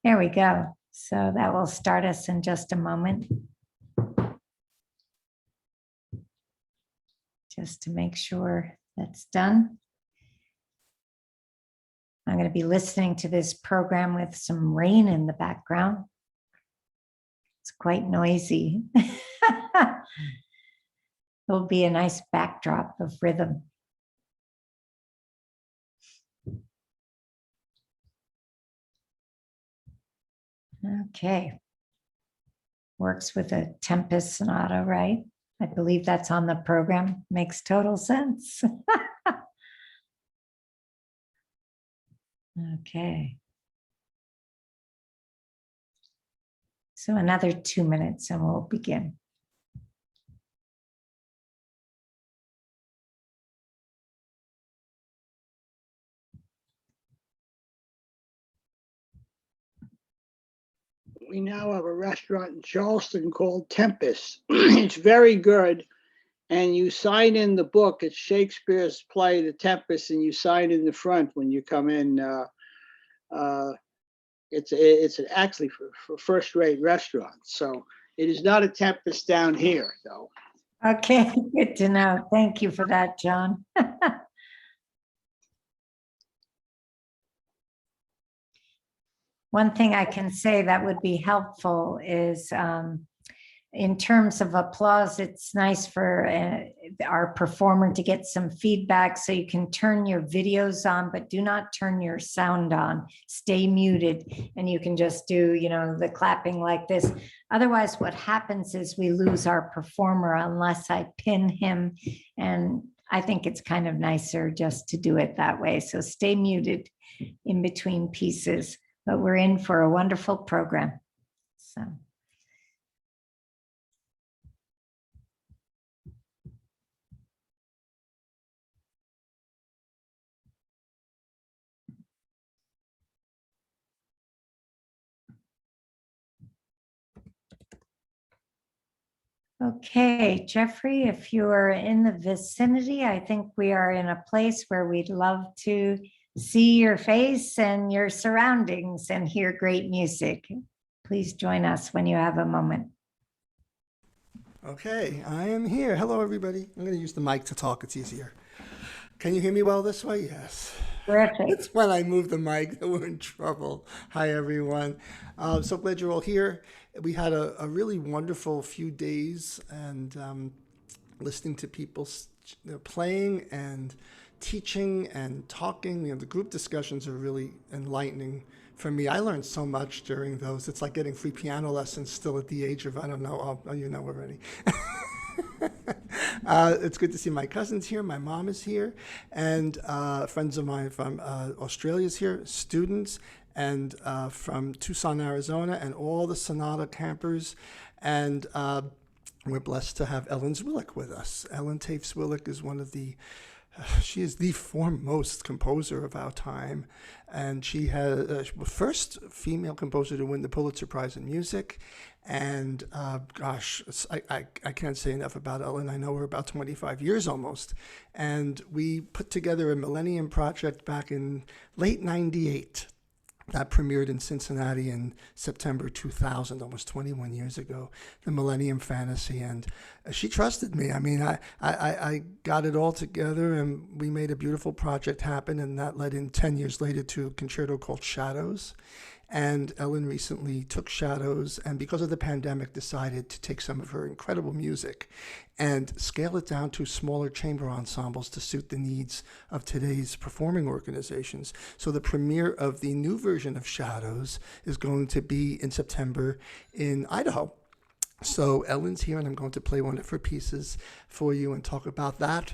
There we go. So that will start us in just a moment. Just to make sure that's done. I'm going to be listening to this program with some rain in the background. It's quite noisy. It'll be a nice backdrop of rhythm. Okay. Works with a Tempest Sonata, right? I believe that's on the program. Makes total sense. Okay. So another 2 minutes and we'll begin. We now have a restaurant in Charleston called Tempest. It's very good. And you sign in the book. It's Shakespeare's play, The Tempest, and you sign in the front when you come in. It's actually for first-rate restaurant. So it is not a Tempest down here, though. Okay, good to know. Thank you for that, John. One thing I can say that would be helpful is in terms of applause, it's nice for our performer to get some feedback, so you can turn your videos on, but do not turn your sound on. Stay muted, and you can just do, the clapping like this. Otherwise, what happens is we lose our performer unless I pin him, and I think it's kind of nicer just to do it that way. So stay muted in between pieces. But we're in for a wonderful program. So. Okay, Jeffrey, if you are in the vicinity, I think we are in a place where we'd love to see your face and your surroundings and hear great music. Please join us when you have a moment. Okay, I am here. Hello, everybody. I'm going to use the mic to talk. It's easier. Can you hear me well this way? Yes. Terrific. It's when I move the mic that we're in trouble. Hi, everyone. So glad you're all here. We had a really wonderful few days, and listening to people playing and teaching and talking. The group discussions are really enlightening for me. I learned so much during those. It's like getting free piano lessons still at the age of, I don't know, you know already. It's good to see my cousins here. My mom is here, and friends of mine from Australia is here, students, and from Tucson, Arizona, and all the Sonata campers. And we're blessed to have Ellen Zwilich with us. Ellen Taaffe Zwilich is she is the foremost composer of our time, and she has the first female composer to win the Pulitzer Prize in Music. And gosh, I can't say enough about Ellen. I know her about 25 years almost, and we put together a Millennium Project back in late '98. That premiered in Cincinnati in September 2000, almost 21 years ago, the Millennium Fantasy. And she trusted me. I mean, I got it all together, and we made a beautiful project happen, and that led in 10 years later to a concerto called Shadows. And Ellen recently took Shadows, and because of the pandemic, decided to take some of her incredible music and scale it down to smaller chamber ensembles to suit the needs of today's performing organizations. So the premiere of the new version of Shadows is going to be in September in Idaho. So Ellen's here, and I'm going to play one of her pieces for you and talk about that.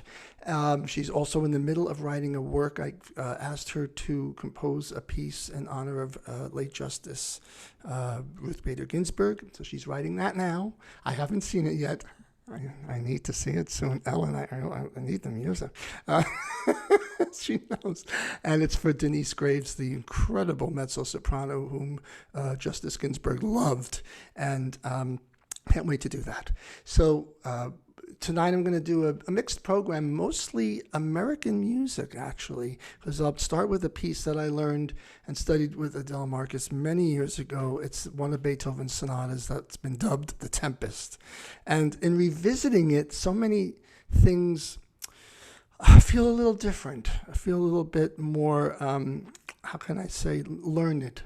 She's also in the middle of writing a work. I asked her to compose a piece in honor of late Justice Ruth Bader Ginsburg. So she's writing that now. I haven't seen it yet. I need to see it soon. Ellen, I need the music. She knows. And it's for Denise Graves, the incredible mezzo-soprano whom Justice Ginsburg loved. And can't wait to do that. So tonight I'm going to do a mixed program, mostly American music, actually, because I'll start with a piece that I learned and studied with Adele Marcus many years ago. It's one of Beethoven's sonatas that's been dubbed The Tempest. And in revisiting it, so many things, I feel a little different. I feel a little bit more, how can I say, learned.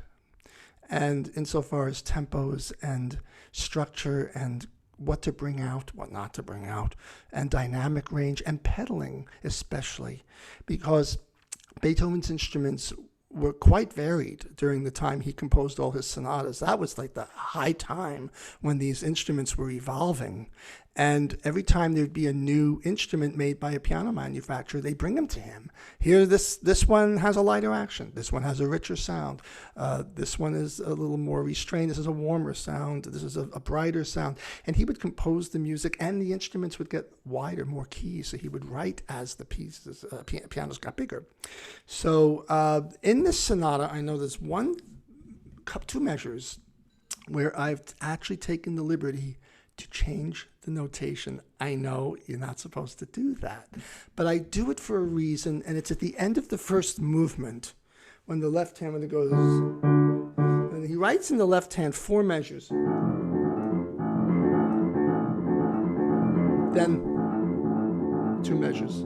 And insofar as tempos and structure and what to bring out, what not to bring out, and dynamic range and pedaling especially, because Beethoven's instruments were quite varied during the time he composed all his sonatas. That was like the high time when these instruments were evolving. And every time there'd be a new instrument made by a piano manufacturer, they bring them to him. Here, this one has a lighter action. This one has a richer sound. This one is a little more restrained. This is a warmer sound. This is a brighter sound. And he would compose the music, and the instruments would get wider, more keys. So he would write as the pieces, pianos got bigger. So in this sonata, I know there's two measures where I've actually taken the liberty to change the notation. I know you're not supposed to do that, but I do it for a reason, and it's at the end of the first movement when the left hand, when it goes, and he writes in the left hand 4 measures, then 2 measures.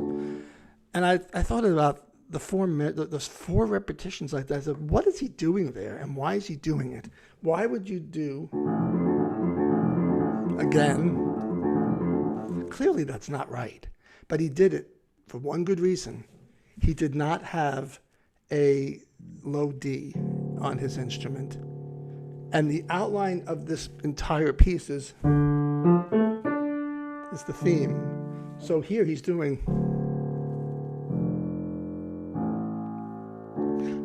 And I thought about those 4 repetitions like that. I said, what is he doing there, and why is he doing it? Why would you do again? Clearly that's not right, but he did it for one good reason. He did not have a low D on his instrument, and the outline of this entire piece is the theme. So here he's doing,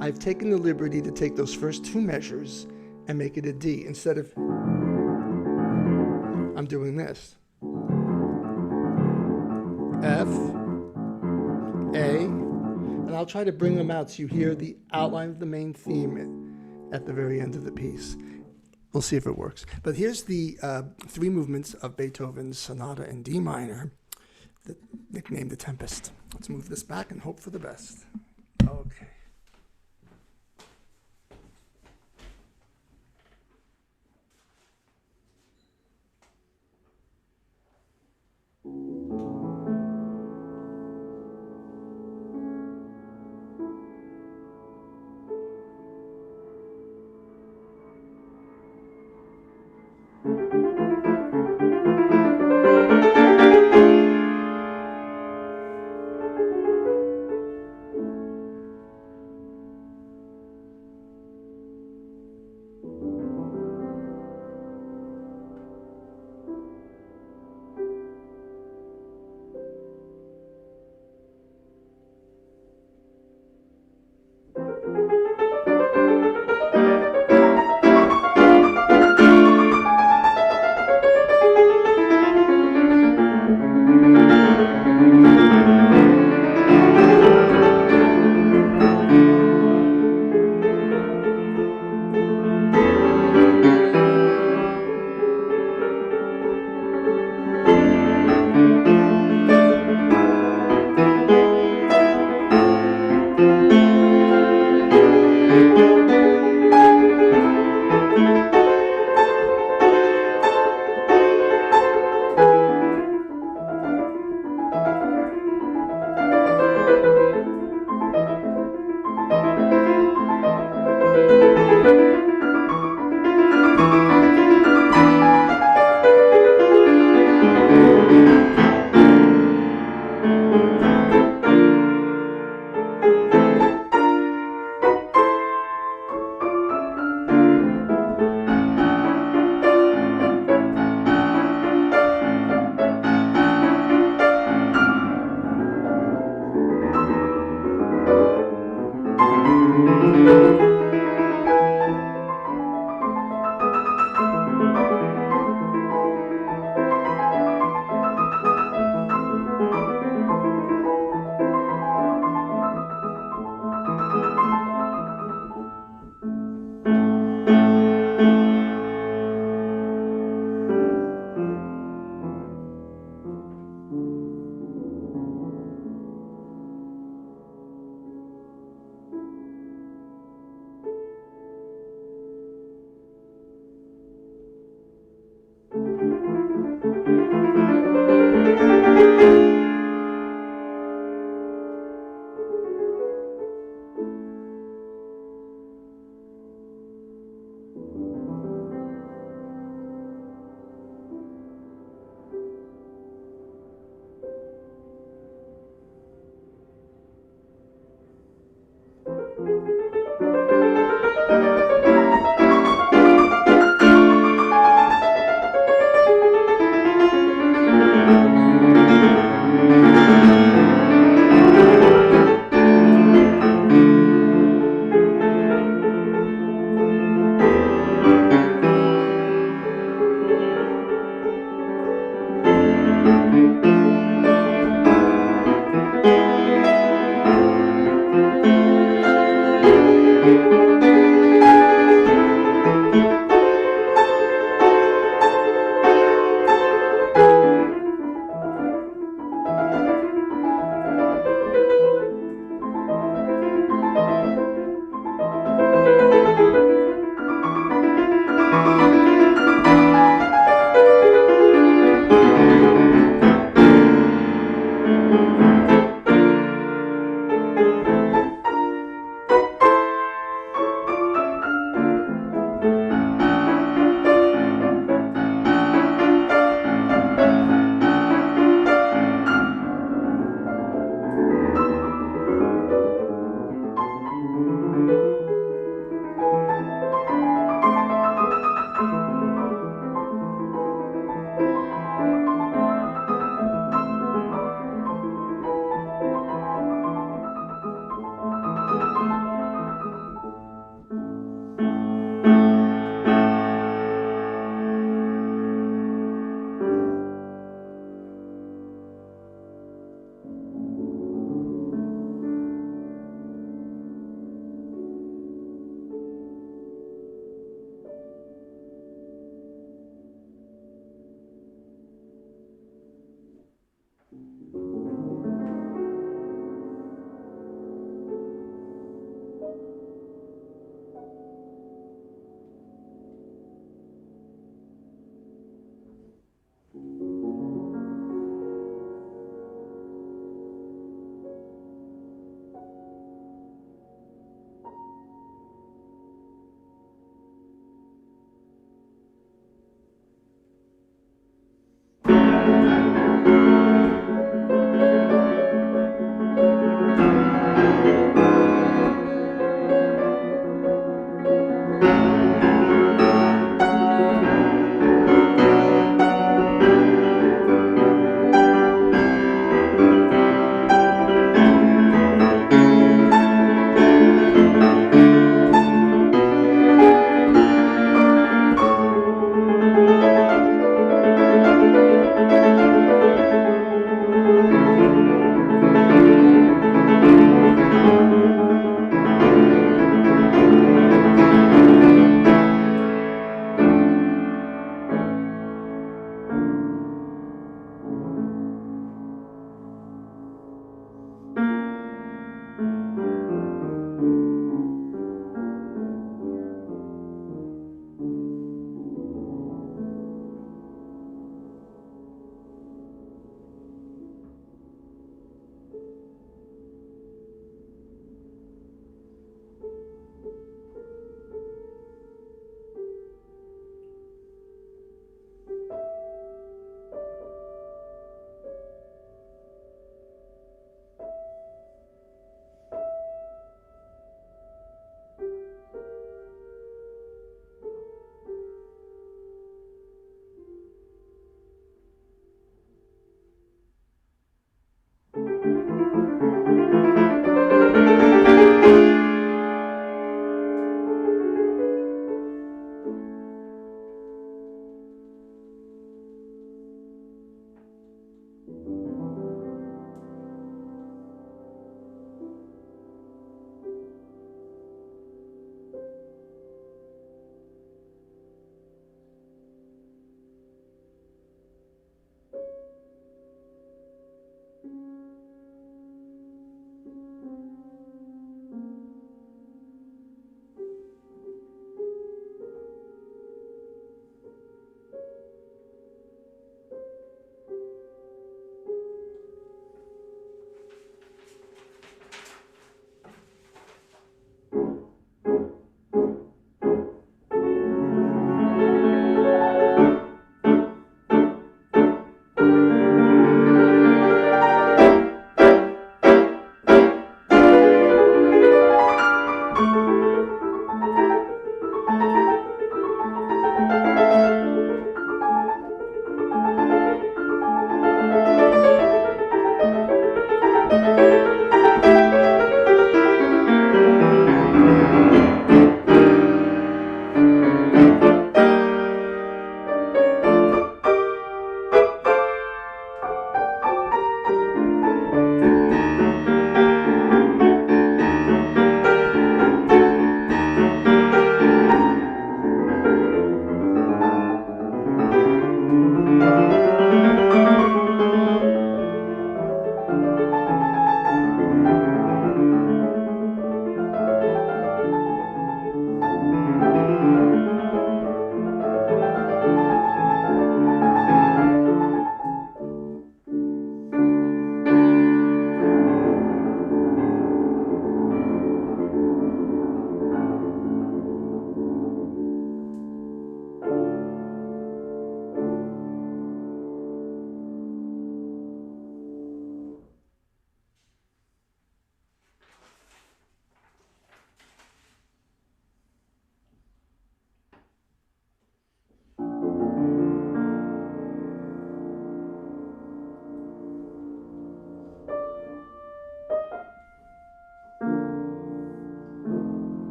I've taken the liberty to take those first 2 measures and make it a D instead of, I'm doing this. F, A, and I'll try to bring them out so you hear the outline of the main theme at the very end of the piece. We'll see if it works. But here's the 3 movements of Beethoven's Sonata in D minor, nicknamed The Tempest. Let's move this back and hope for the best. Okay.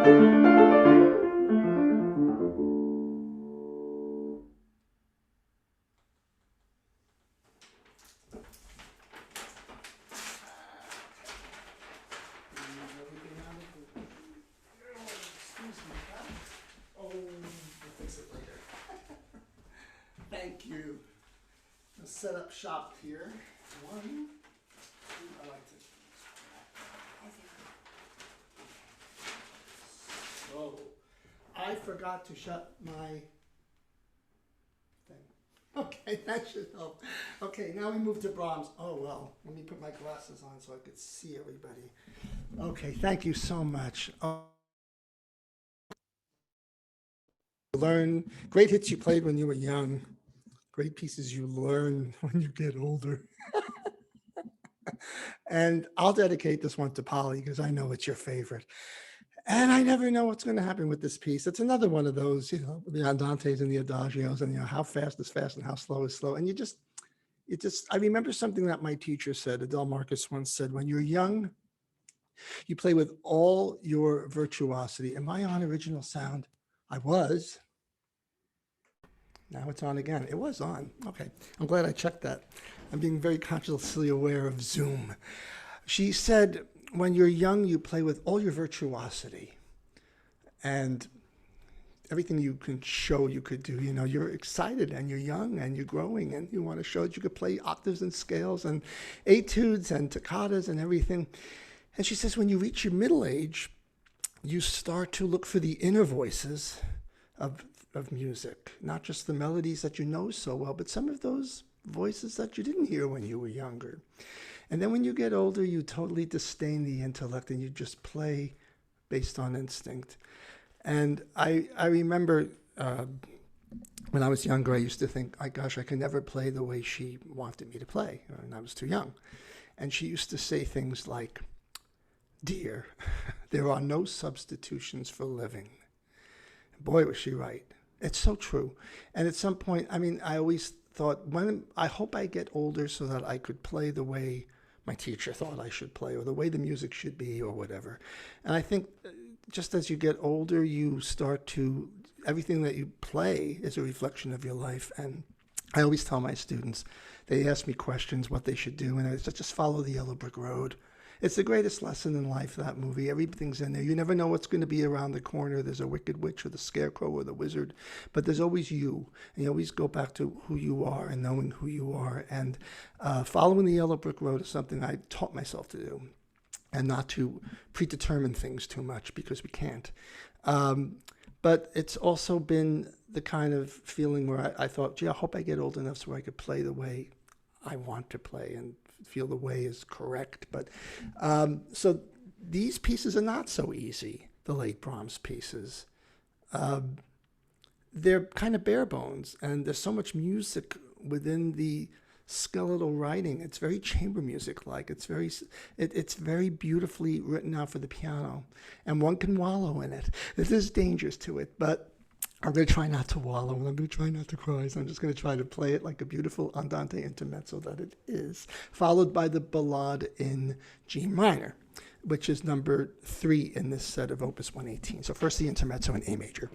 Thank you. Let's set up shop here. One, two, I like to. So, I forgot to shut my thing. Okay, that should help. Okay, now we move to Brahms. Oh, well, let me put my glasses on so I could see everybody. Okay, thank you so much. Learn great hits you played when you were young, great pieces you learn when you get older. And I'll dedicate this one to Polly because I know it's your favorite. And I never know what's going to happen with this piece. It's another one of those, the andantes and the adagios, and how fast is fast and how slow is slow. And I remember something that my teacher said, Adele Marcus once said, when you're young, you play with all your virtuosity. Am I on original sound? I was. Now it's on again. It was on. Okay. I'm glad I checked that. I'm being very consciously aware of Zoom. She said, when you're young, you play with all your virtuosity and everything you can show you could do. You're excited and you're young and you're growing and you want to show that you could play octaves and scales and etudes and toccatas and everything. And she says, when you reach your middle age, you start to look for the inner voices of music, not just the melodies that you know so well, but some of those voices that you didn't hear when you were younger. And then when you get older, you totally disdain the intellect and you just play based on instinct. And I remember when I was younger, I used to think, gosh, I could never play the way she wanted me to play, and I was too young. And she used to say things like, dear, there are no substitutions for living. Boy, was she right. It's so true. And at some point, I always thought, I hope I get older so that I could play the way my teacher thought I should play, or the way the music should be, or whatever. And I think just as you get older, you start to, everything that you play is a reflection of your life. And I always tell my students, they ask me questions, what they should do, and I say, just follow the yellow brick road. It's the greatest lesson in life, that movie. Everything's in there. You never know what's going to be around the corner. There's a wicked witch or the scarecrow or the wizard, but there's always you. And you always go back to who you are and knowing who you are. And following the yellow brick road is something I taught myself to do, and not to predetermine things too much, because we can't. But it's also been the kind of feeling where I thought, gee, I hope I get old enough so I could play the way I want to play and feel the way is correct. But so these pieces are not so easy, the late Brahms pieces. They're kind of bare bones, and there's so much music within the skeletal writing. It's very chamber music-like. It's very beautifully written out for the piano, and one can wallow in it. There's dangers to it, but I'm going to try not to wallow, and I'm going to try not to cry, so I'm just going to try to play it like a beautiful andante intermezzo that it is, followed by the Ballade in G minor, which is number 3 in this set of Opus 118. So first the intermezzo in A major.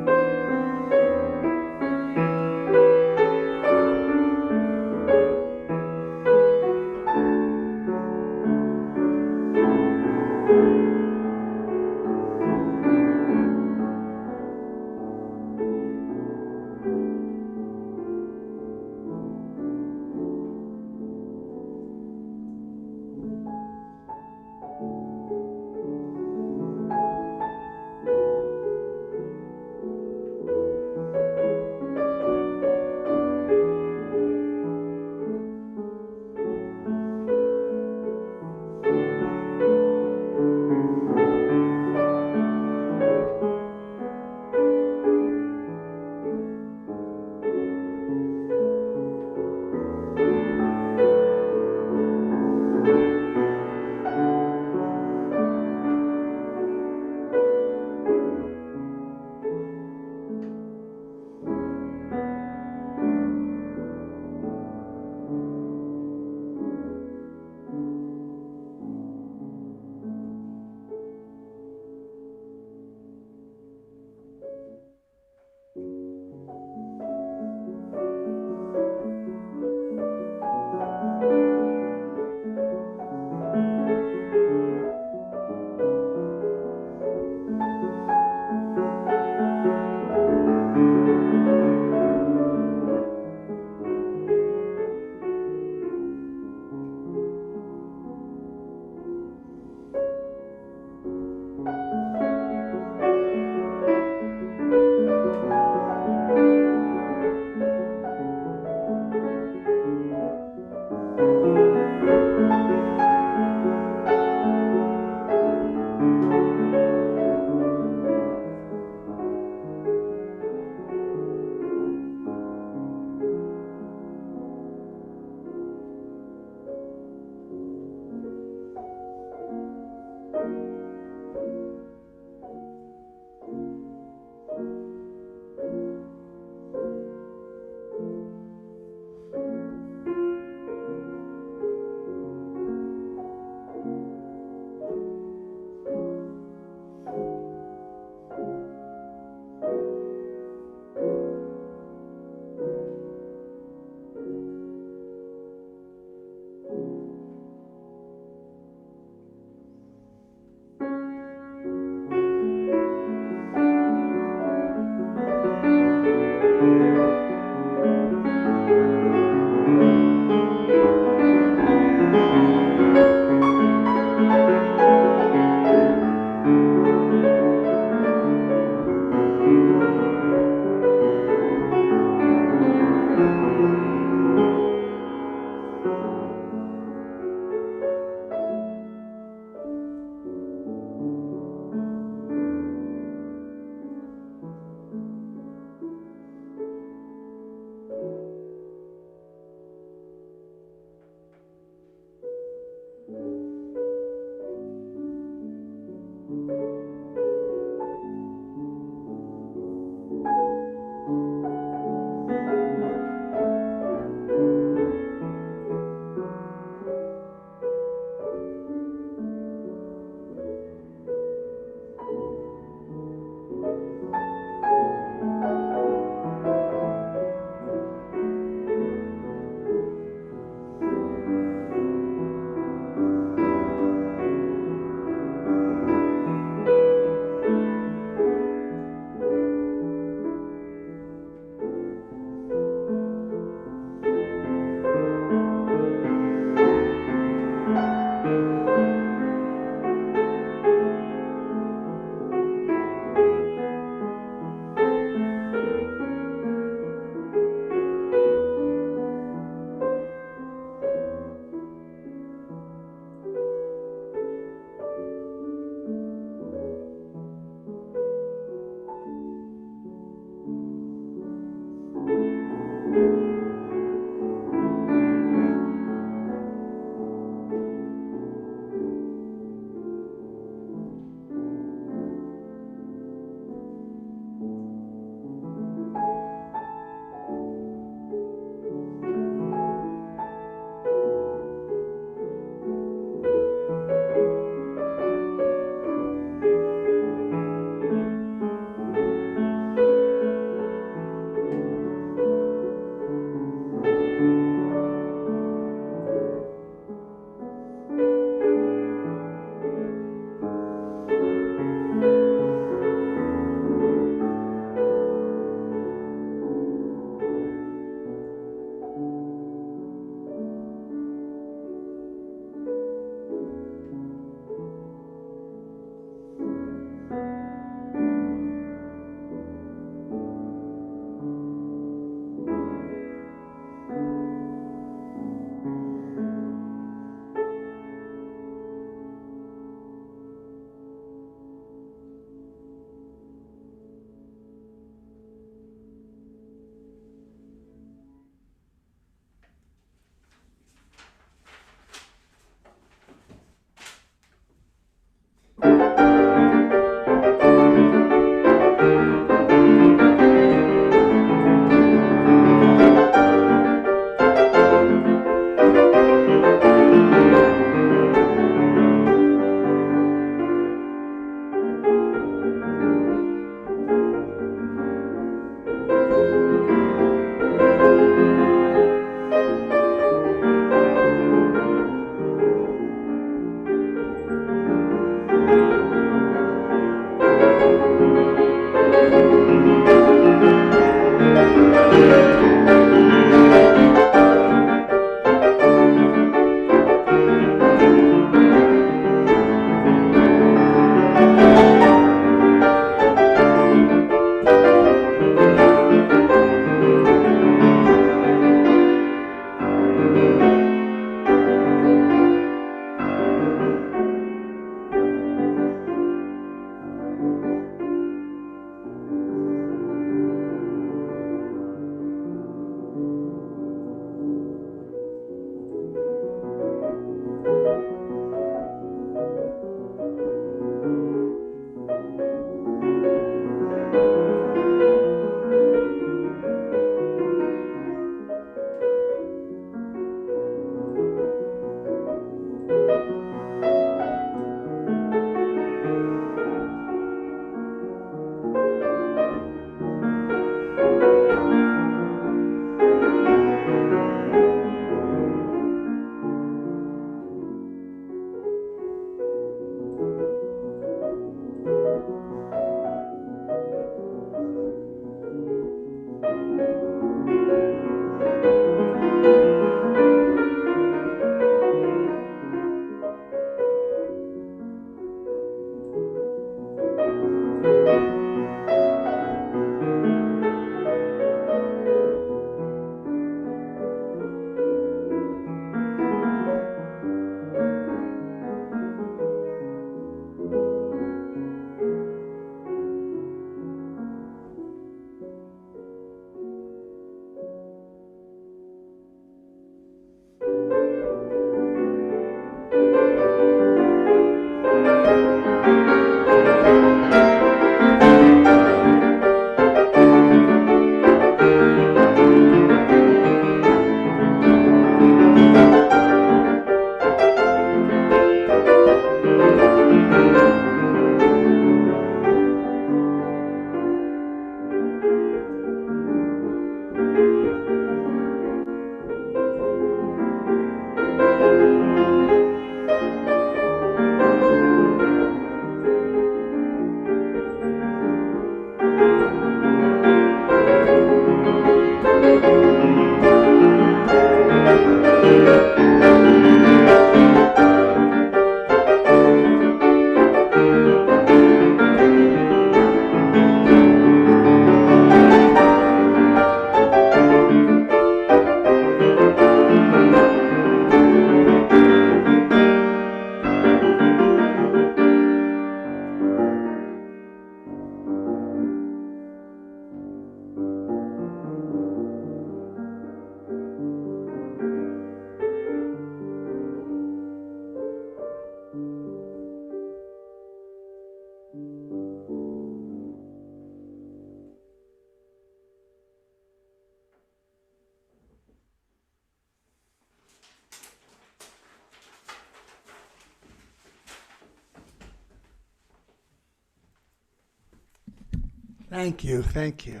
Thank you, thank you.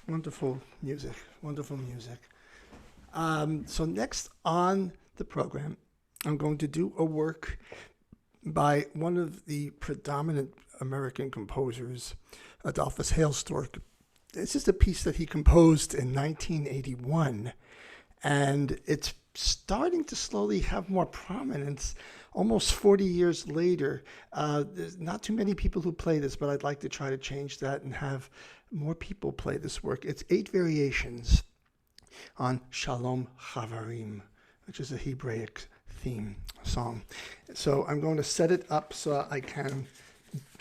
Wonderful music, wonderful music. So next on the program, I'm going to do a work by one of the predominant American composers, Adolphus Hailstork. This is a piece that he composed in 1981, and it's starting to slowly have more prominence almost 40 years later. There's not too many people who play this, but I'd like to try to change that and have more people play this work. It's 8 variations on Shalom Chaverim, which is a Hebraic theme song. So I'm going to set it up so I can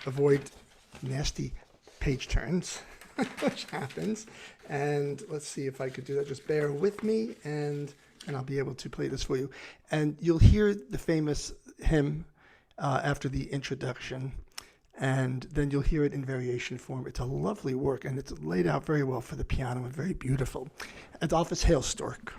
avoid nasty page turns, which happens. And let's see if I could do that. Just bear with me, and I'll be able to play this for you. And you'll hear the famous hymn after the introduction, and then you'll hear it in variation form. It's a lovely work, and it's laid out very well for the piano and very beautiful. Adolphus Hailstork.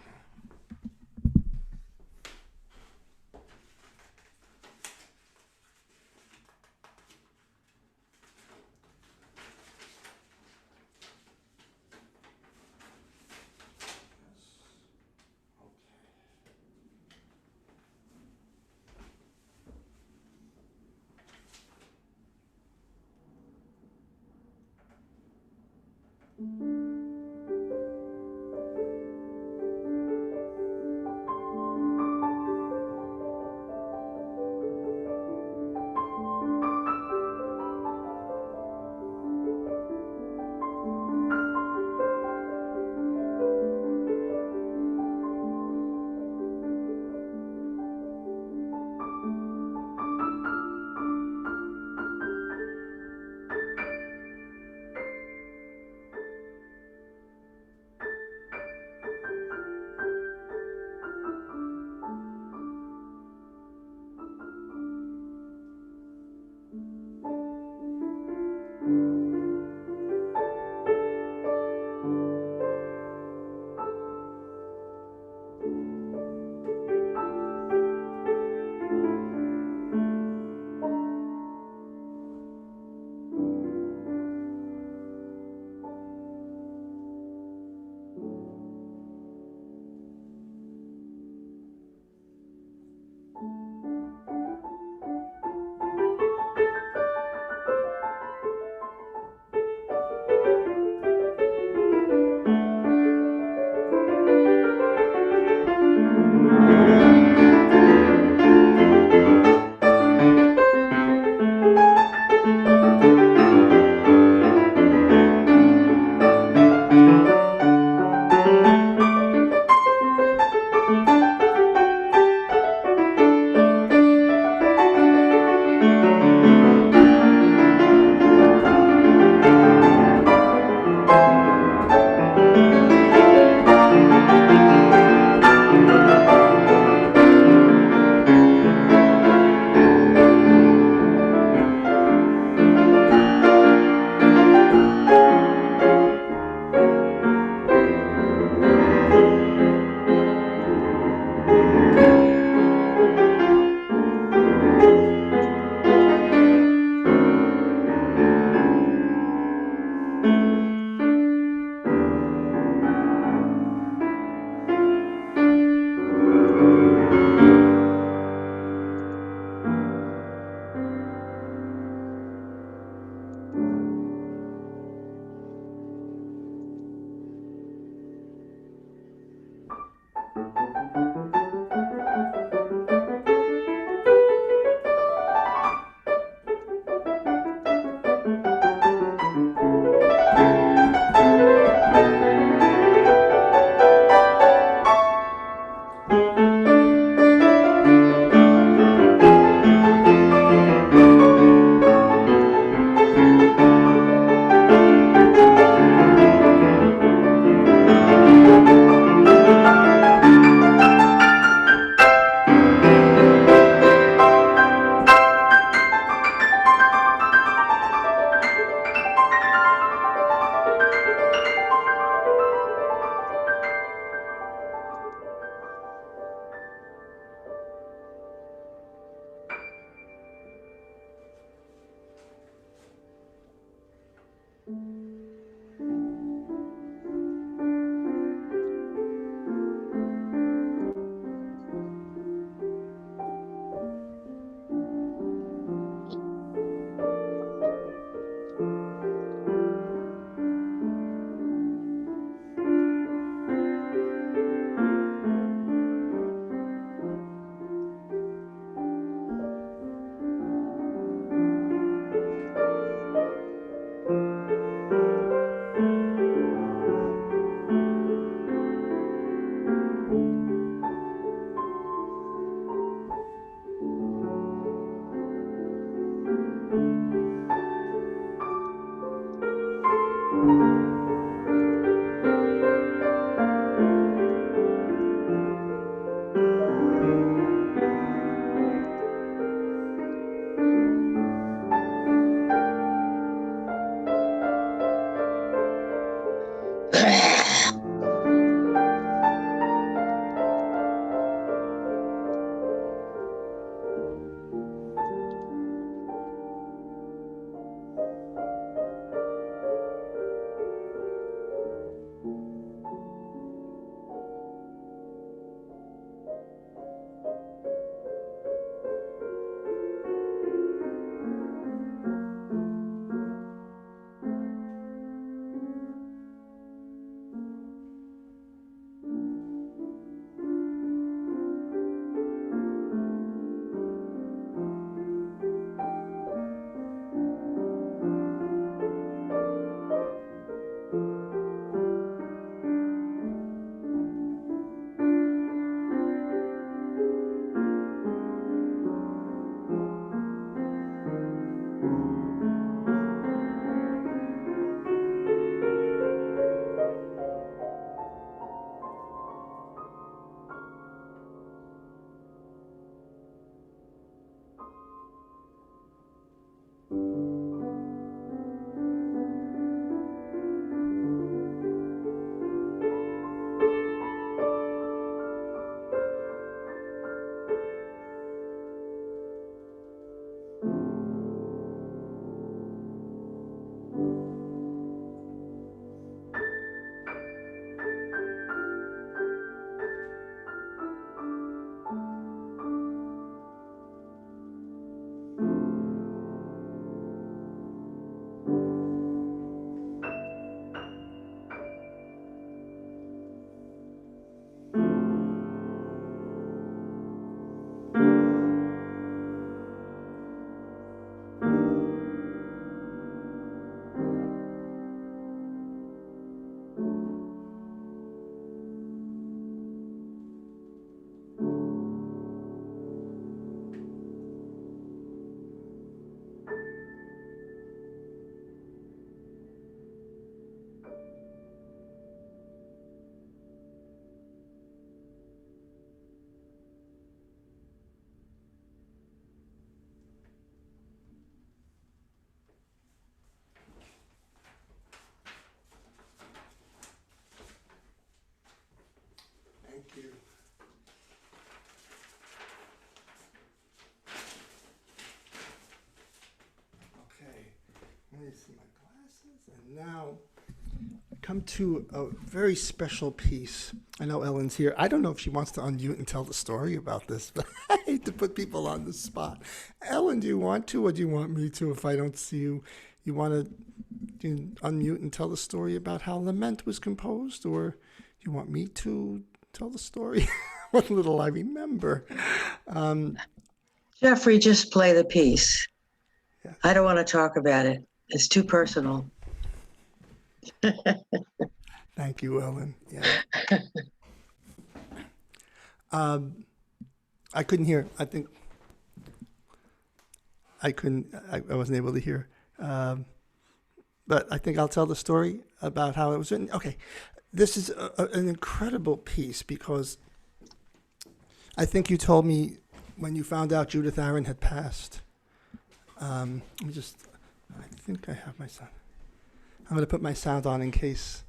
Let me see my glasses. And now come to a very special piece. I know Ellen's here. I don't know if she wants to unmute and tell the story about this, but I hate to put people on the spot. Ellen, do you want to, or do you want me to? If I don't see you, you want to unmute and tell the story about how Lament was composed, or do you want me to tell the story? What little I remember. Jeffrey, just play the piece. Yeah. I don't want to talk about it. It's too personal. Thank you, Ellen. Yeah. I couldn't hear. I think I couldn't. I wasn't able to hear. But I think I'll tell the story about how it was written. Okay, this is an incredible piece because I think you told me when you found out Judith Arron had passed. Let me just. I think I have my sound. I'm going to put my sound on in case,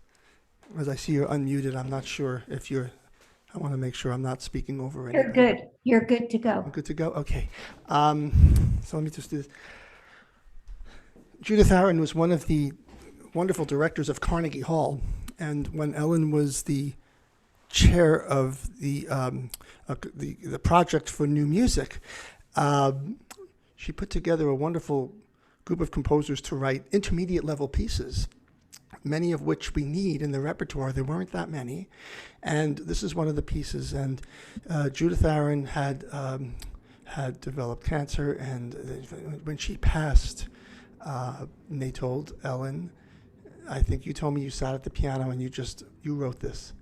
as I see you're unmuted. I'm not sure if you're. I want to make sure I'm not speaking over anybody. You're good. You're good to go. I'm good to go? Okay. So let me just do this. Judith Arron was one of the wonderful directors of Carnegie Hall. And when Ellen was the chair of the project for new music, she put together a wonderful group of composers to write intermediate level pieces, many of which we need in the repertoire. There weren't that many. And this is one of the pieces. And Judith Arron had developed cancer, and when she passed, they told Ellen, I think you told me you sat at the piano and you wrote this.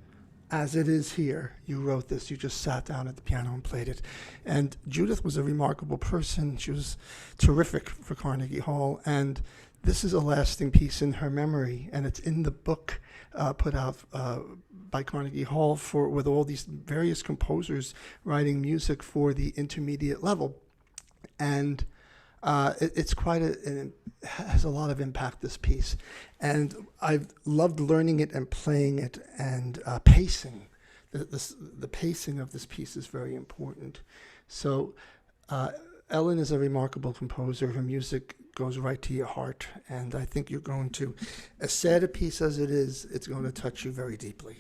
As it is here, you wrote this. You just sat down at the piano and played it. And Judith was a remarkable person. She was terrific for Carnegie Hall. And this is a lasting piece in her memory. And it's in the book put out by Carnegie Hall with all these various composers writing music for the intermediate level. And it's quite it has a lot of impact, this piece. And I've loved learning it and playing it and pacing. The pacing of this piece is very important. So Ellen is a remarkable composer. Her music goes right to your heart. And I think you're going to, as sad a piece as it is, it's going to touch you very deeply.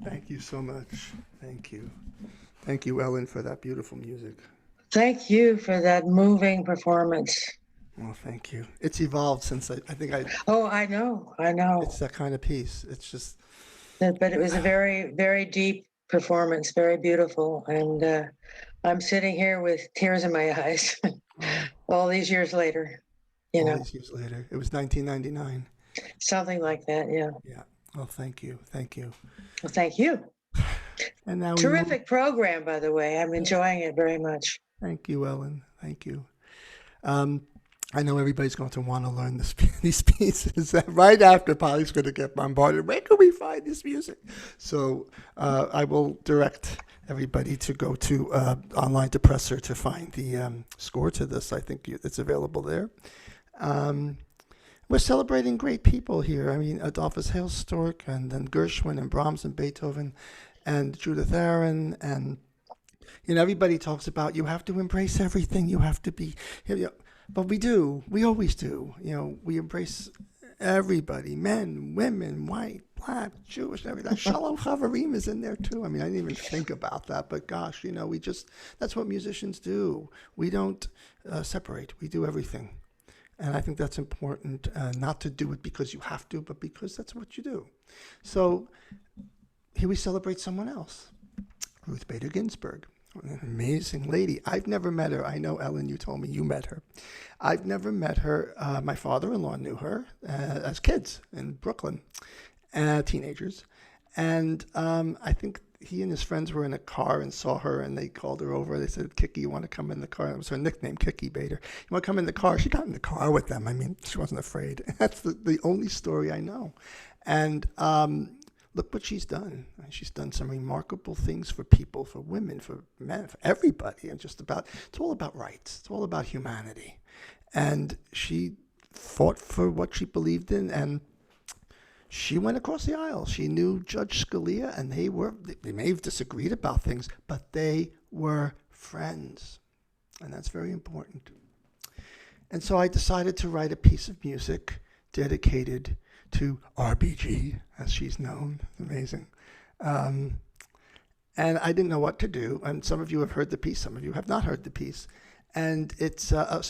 Thank you so much. Thank you. Thank you, Ellen, for that beautiful music. Thank you for that moving performance. Well, thank you. It's evolved since I think Oh, I know. it's that kind of piece. It's just, But it was a very, very deep performance, very beautiful. And I'm sitting here with tears in my eyes all these years later, all these years later. It was 1999. something like that. Yeah. Yeah. Well, thank you. Thank you. Well, thank you. And now Terrific program, by the way. I'm enjoying it very much. Thank you, Ellen. Thank you. I know everybody's going to want to learn these pieces right after Polly's going to get bombarded. Where can we find this music? So I will direct everybody to go to online to Presser to find the score to this. I think it's available there. We're celebrating great people here. I mean, Adolphus Hailstork, and then Gershwin and Brahms and Beethoven and Judith Arron, and everybody talks about you have to embrace everything. You have to be, but we do. We always do. We embrace everybody: men, women, white, black, Jewish, everything. Shalom, Chaverim is in there too. I mean, I didn't even think about that, but gosh, that's what musicians do. We don't separate. We do everything. And I think that's important, not to do it because you have to, but because that's what you do. So here we celebrate someone else, Ruth Bader Ginsburg, an amazing lady. I've never met her. I know, Ellen, you told me you met her. I've never met her. My father-in-law knew her as kids in Brooklyn, teenagers. And I think he and his friends were in a car and saw her, and they called her over. They said, "Kiki, you want to come in the car?" That was her nickname, Kiki Bader. You want to come in the car? She got in the car with them. I mean, she wasn't afraid. That's the only story I know. And look what she's done. She's done some remarkable things for people, for women, for men, for everybody. And it's all about rights. It's all about humanity. And she fought for what she believed in, and she went across the aisle. She knew Judge Scalia, and they may have disagreed about things, but they were friends. And that's very important. And so I decided to write a piece of music dedicated to RBG, as she's known. Amazing. And I didn't know what to do. And some of you have heard the piece. Some of you have not heard the piece. And it's a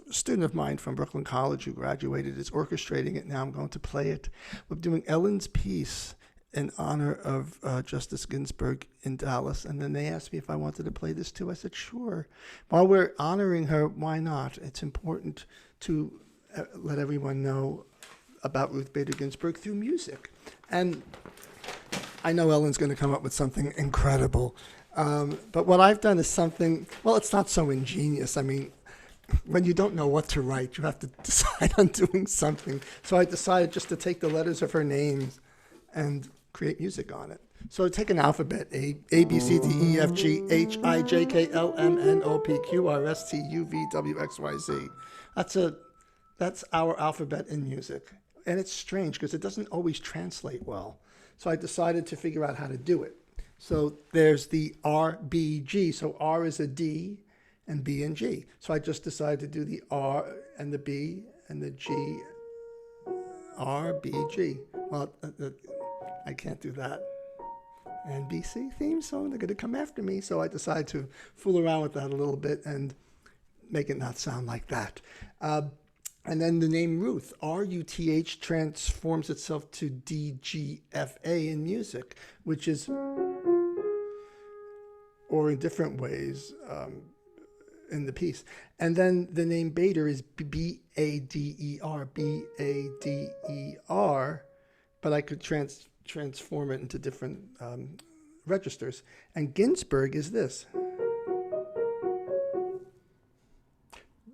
student of mine from Brooklyn College who graduated is orchestrating it now. I'm going to play it. We're doing Ellen's piece in honor of Justice Ginsburg in Dallas. And then they asked me if I wanted to play this too. I said, sure. While we're honoring her, why not? It's important to let everyone know about Ruth Bader Ginsburg through music. And I know Ellen's going to come up with something incredible. But what I've done is something, well, it's not so ingenious. I mean, when you don't know what to write, you have to decide on doing something. So I decided just to take the letters of her name and create music on it. So take an alphabet, A, B, C, D, E, F, G, H, I, J, K, L, M, N, O, P, Q, R, S, T, U, V, W, X, Y, Z. That's our alphabet in music. And it's strange because it doesn't always translate well. So I decided to figure out how to do it. So there's the R, B, G. So R is a D and B and G. So I just decided to do the R and the B and the G, R, B, G. Well, I can't do that. NBC theme song, they're going to come after me. So I decided to fool around with that a little bit and make it not sound like that. And then the name Ruth, R-U-T-H, transforms itself to D-G-F-A in music, which is, or in different ways in the piece. And then the name Bader is B-A-D-E-R, B-A-D-E-R, but I could transform it into different registers. And Ginsburg is this.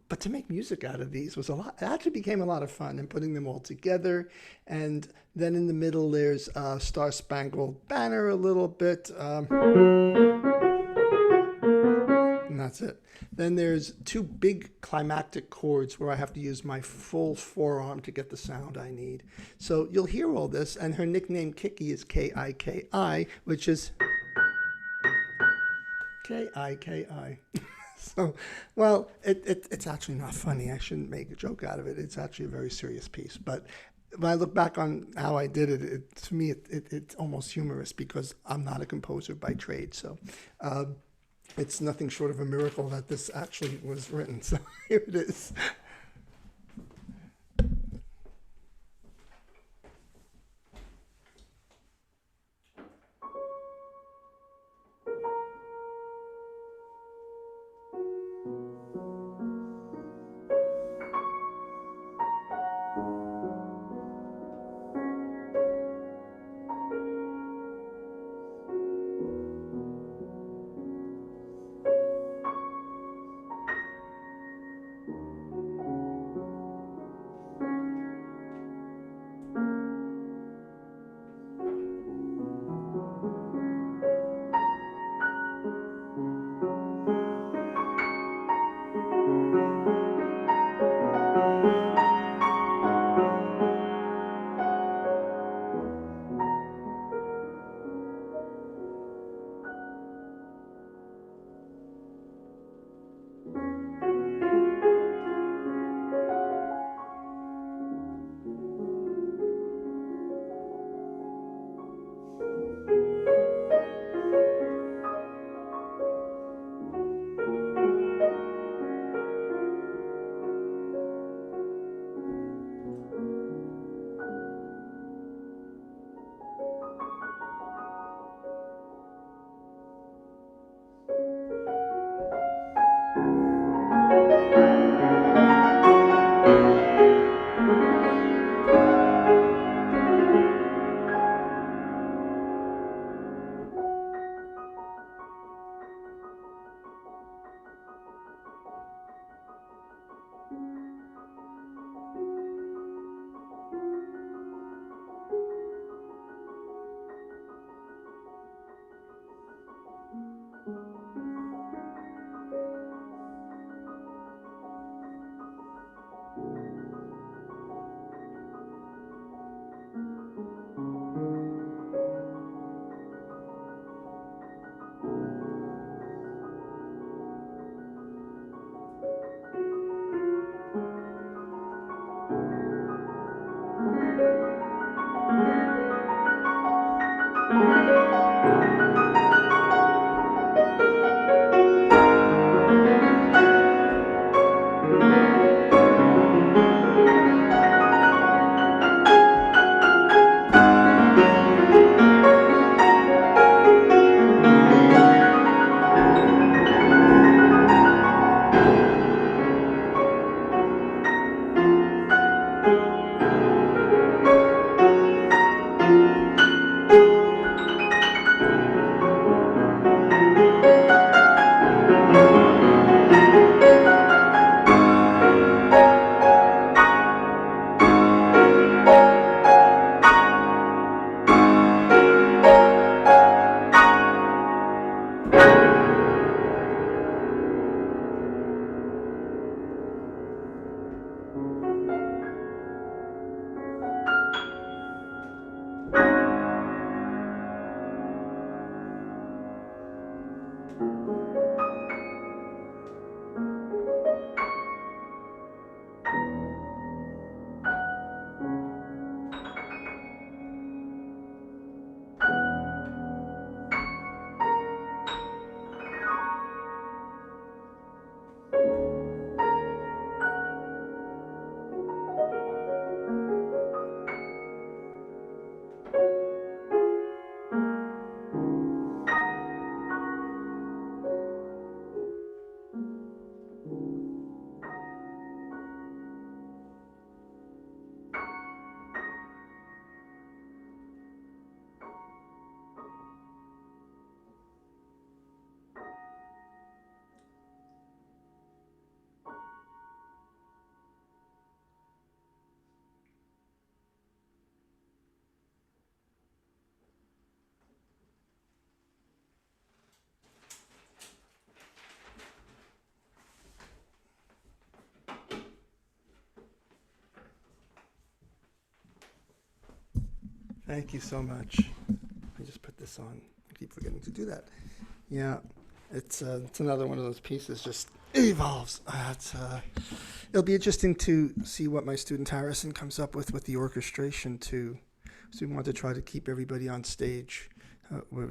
But to make music out of these was a lot. It actually became a lot of fun, and putting them all together. And then in the middle, there's Star Spangled Banner a little bit. And that's it. Then there's two big climactic chords where I have to use my full forearm to get the sound I need. So you'll hear all this, and her nickname Kiki is K-I-K-I, which is K-I-K-I. So, well, it's actually not funny. I shouldn't make a joke out of it. It's actually a very serious piece. But when I look back on how I did it, to me, it's almost humorous because I'm not a composer by trade. So it's nothing short of a miracle that this actually was written. So here it is. Thank you so much. Let me just put this on. I keep forgetting to do that. Yeah, it's another one of those pieces. Just evolves. It'll be interesting to see what my student Harrison comes up with the orchestration too. So we want to try to keep everybody on stage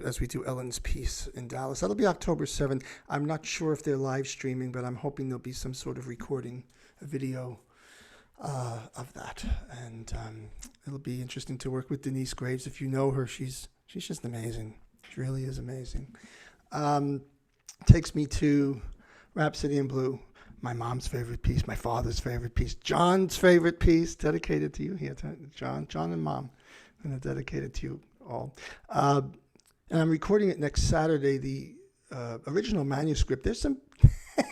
as we do Ellen's piece in Dallas. That'll be October 7th. I'm not sure if they're live streaming, but I'm hoping there'll be some sort of recording, a video of that. And it'll be interesting to work with Denise Graves. If you know her, she's just amazing. She really is amazing. Takes me to Rhapsody in Blue, my mom's favorite piece, my father's favorite piece, John's favorite piece, dedicated to you here, John and Mom. I'm going to dedicate it to you all. And I'm recording it next Saturday, the original manuscript. There's some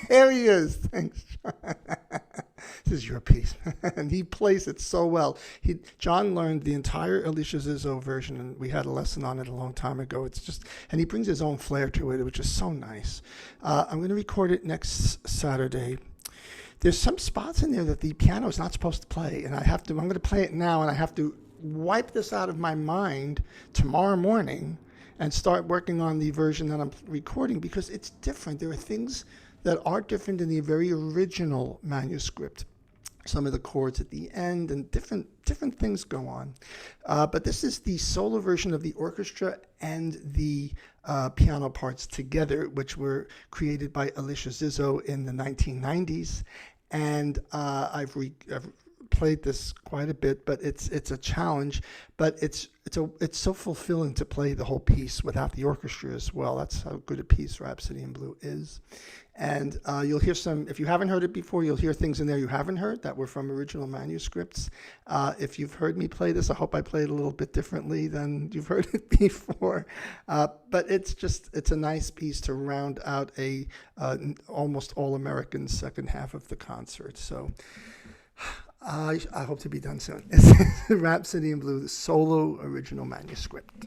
areas. Thanks, John. This is your piece. And he plays it so well. John learned the entire Alicia Zizzo version, and we had a lesson on it a long time ago. And he brings his own flair to it, which is so nice. I'm going to record it next Saturday. There's some spots in there that the piano is not supposed to play, and I'm going to play it now, and I have to wipe this out of my mind tomorrow morning and start working on the version that I'm recording, because it's different. There are things that are different in the very original manuscript. Some of the chords at the end and different things go on. But this is the solo version of the orchestra and the piano parts together, which were created by Alicia Zizzo in the 1990s. And I've played this quite a bit, but it's a challenge. But it's so fulfilling to play the whole piece without the orchestra as well. That's how good a piece Rhapsody in Blue is. And you'll hear some, if you haven't heard it before, you'll hear things in there you haven't heard that were from original manuscripts. If you've heard me play this, I hope I played it a little bit differently than you've heard it before. But it's a nice piece to round out a almost all-American second half of the concert. So I hope to be done soon. It's Rhapsody in Blue, the solo original manuscript.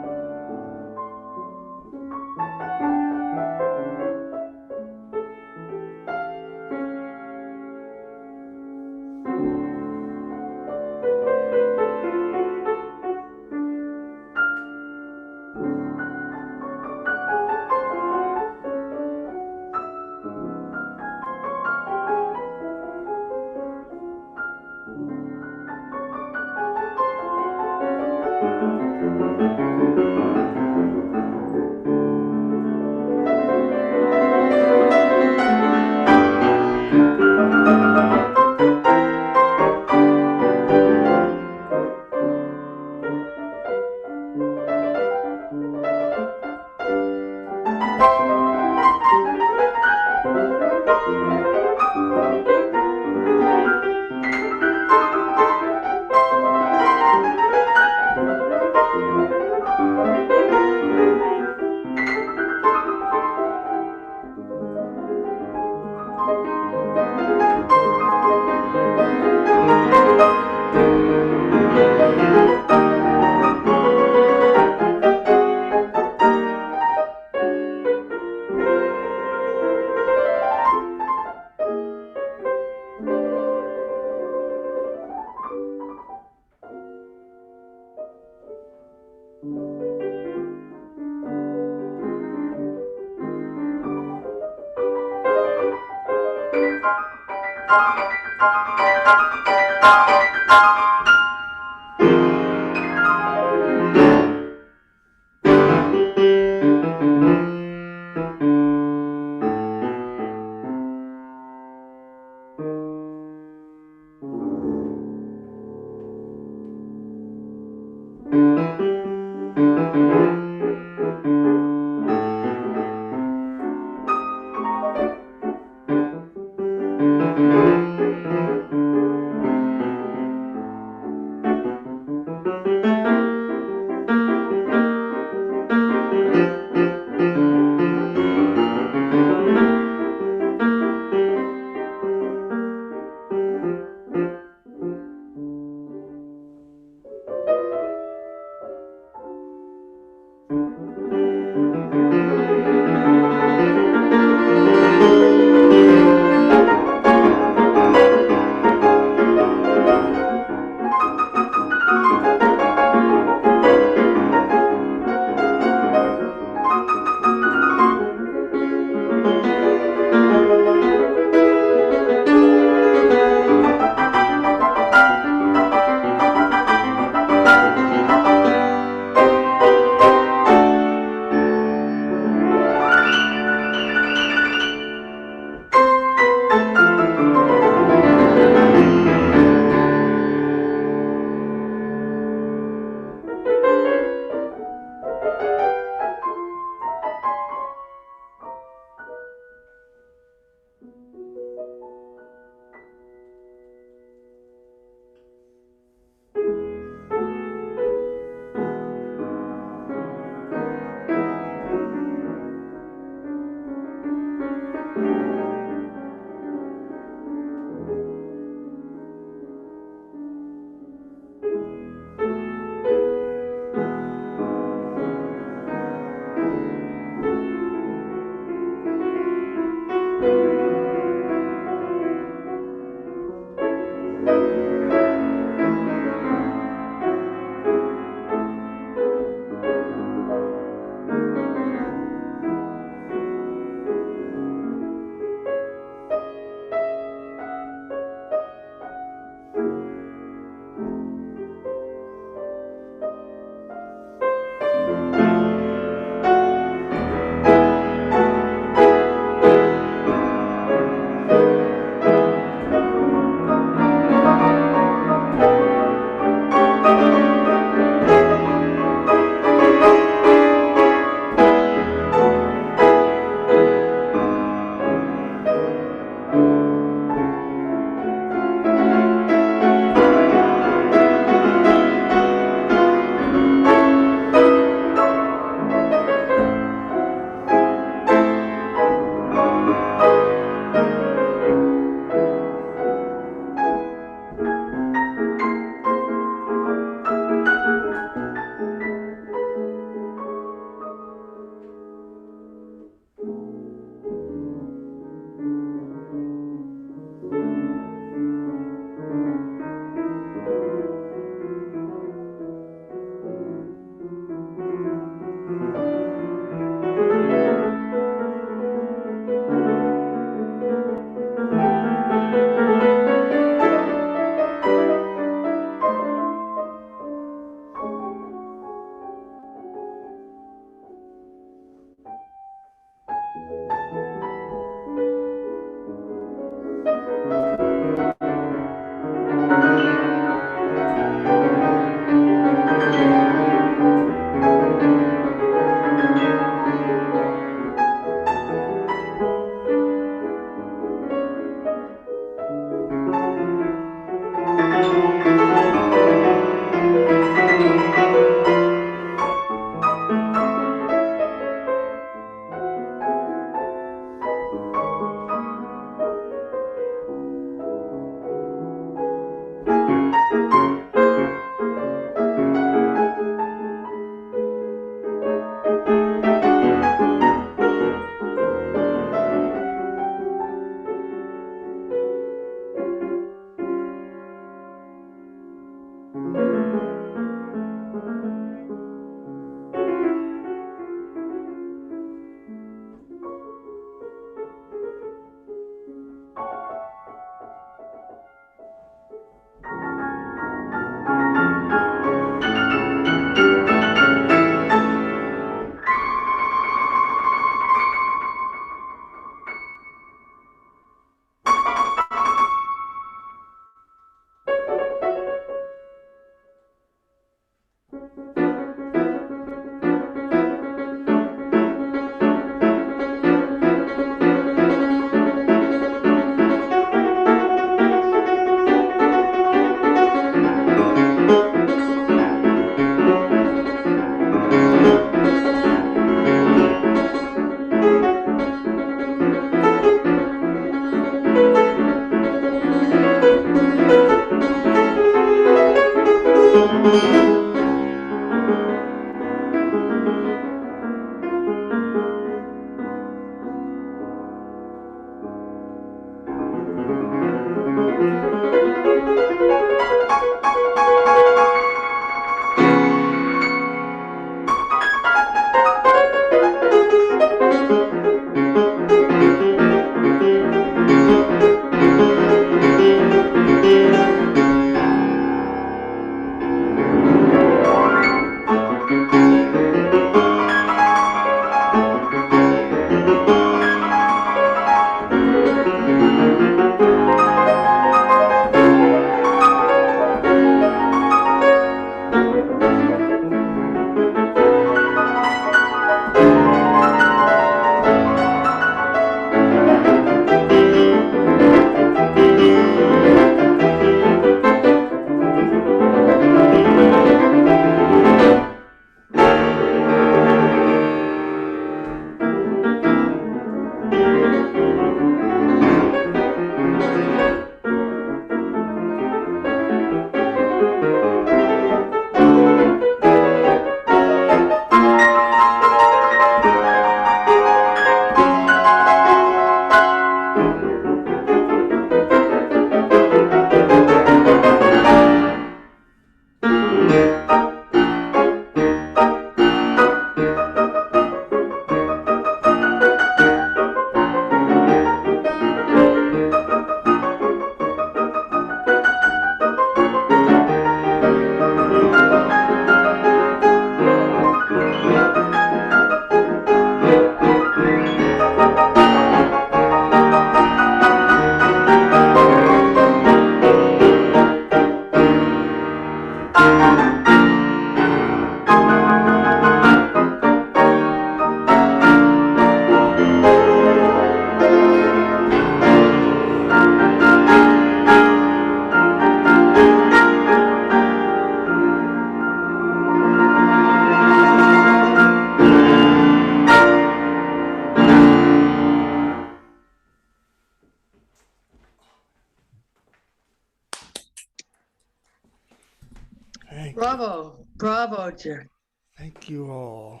Thank you. Bravo, bravo, Jer. Thank you all.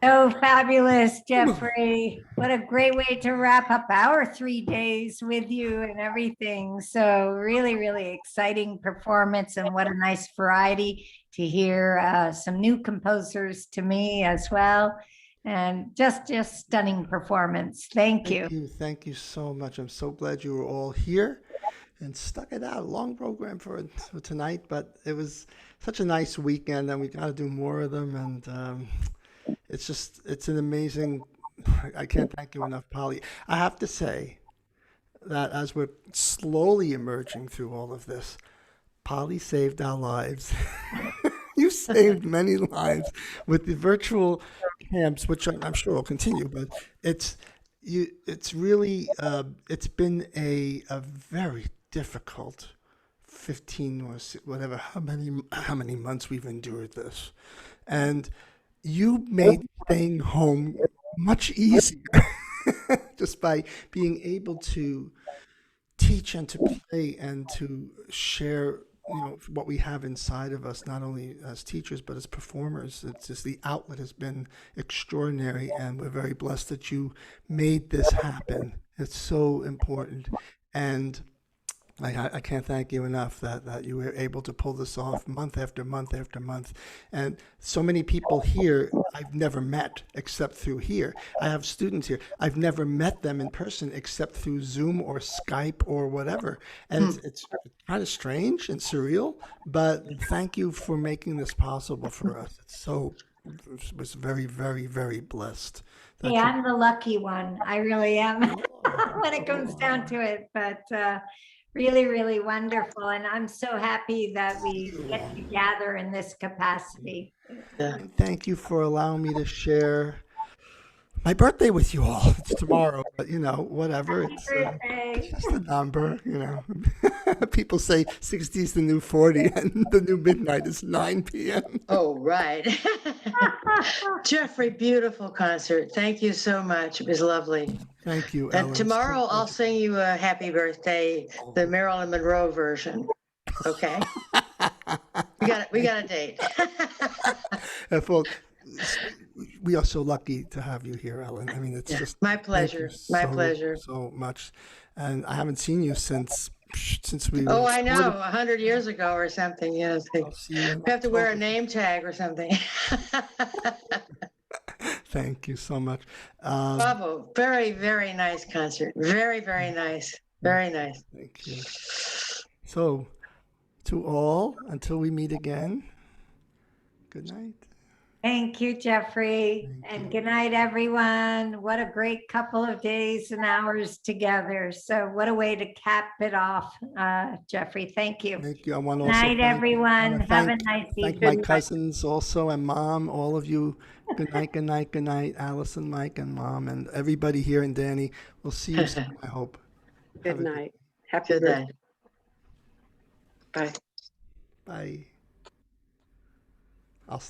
So fabulous, Jeffrey. What a great way to wrap up our 3 days with you and everything. So really, really exciting performance, and what a nice variety to hear some new composers to me as well. And just stunning performance. Thank you. Thank you so much. I'm so glad you were all here and stuck it out. A long program for tonight, but it was such a nice weekend, and we got to do more of them. And it's an amazing, I can't thank you enough, Polly. I have to say that as we're slowly emerging through all of this, Polly saved our lives. You saved many lives with the virtual camps, which I'm sure will continue, but it's really, it's been a very difficult 15 or whatever, how many months we've endured this. And you made staying home much easier just by being able to teach and to play and to share, what we have inside of us, not only as teachers but as performers. It's just the outlet has been extraordinary, and we're very blessed that you made this happen. It's so important, and I can't thank you enough that you were able to pull this off month after month after month. And so many people here I've never met except through here. I have students here. I've never met them in person except through Zoom or Skype or whatever. And it's kind of strange and surreal, but thank you for making this possible for us. It was very, very, very blessed. Hey, I'm the lucky one. I really am when it comes down to it. But really, really wonderful. And I'm so happy that we get to gather in this capacity. Yeah. And thank you for allowing me to share my birthday with you all. It's tomorrow, but whatever. Happy It's birthday. just a number, People say 60 is the new 40 and the new midnight is 9 p.m. Oh, right. Jeffrey, beautiful concert. Thank you so much. It was lovely. Thank you, Ellen. And tomorrow I'll sing you a happy birthday, the Marilyn Monroe version. Okay. We got a date. Well, we are so lucky to have you here, Ellen. I mean, it's just my thank you pleasure. My pleasure. so much. And I haven't seen you since we were. Oh, I know, 100 years ago or something. Yes. I'll see you in We have to wear a October. name tag or something. Thank you so much. Bravo. Very, very nice concert. Very, very nice. Very nice. Thank you. So, to all, until we meet again, good night. Thank you, Jeffrey. And good night, everyone. What a great couple of days and hours together. So what a way to cap it off, Jeffrey. Thank you. Thank you. I want to Good also night, thank, everyone. Have a nice thank my evening. cousins also, and Mom, all of you. Good night, good night, good night, Allison, Mike, and Mom, and everybody here, and Danny. We'll see you soon, I hope. Good Have a night. Happy Good birthday. night. Bye. Bye. I'll stay.